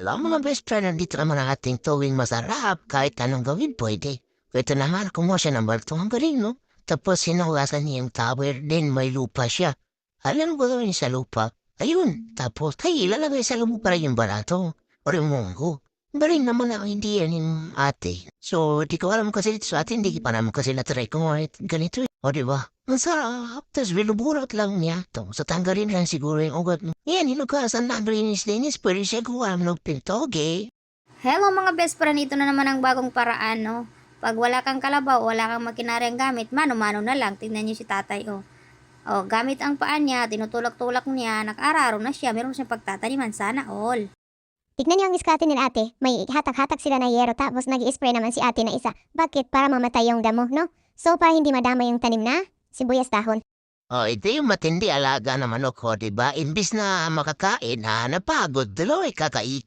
Alam mga best friend, nandito naman ang ating tuwing masarap. Kahit anong gawin pwede. Ito naman, kumuha siya ng balto. Ang galing, no? Tapos sinuwasan niya yung tower, then may lupa siya. Alam mo gawin sa lupa? Ayun. Tapos, ay, ilalagay sa lupa rin yung barato. O yung munggo. Galing naman ang hindi yan yung ate. So, di ko alam kasi dito sa atin, hindi pa naman kasi natry ko ganito. O, di ba? Ang sarap. Tapos, binuburat lang niya. To. So, tanggalin lang siguro yung ugat. Yan, hinugasan na linis-linis. Pwede siya gawa ng pintoge. Hello mga best friend, ito na naman ang bagong paraan, no? Pag wala kang kalabaw, wala kang makinarang gamit, mano-mano na lang. Tingnan niyo si tatay, oh. Oh, gamit ang paan niya, tinutulak-tulak niya, nag-araro na siya, meron siyang pagtataniman, sana all. Tignan niyo ang iskate ni ate. May hatak-hatak sila na yero tapos nag-i-spray naman si ate na isa. Bakit? Para mamatay yung damo, no? So, para hindi madama yung tanim na sibuyas dahon. Oh, ito yung matindi alaga na manok ko, di ba? Imbis na makakain, napagod. Daloy, kakain.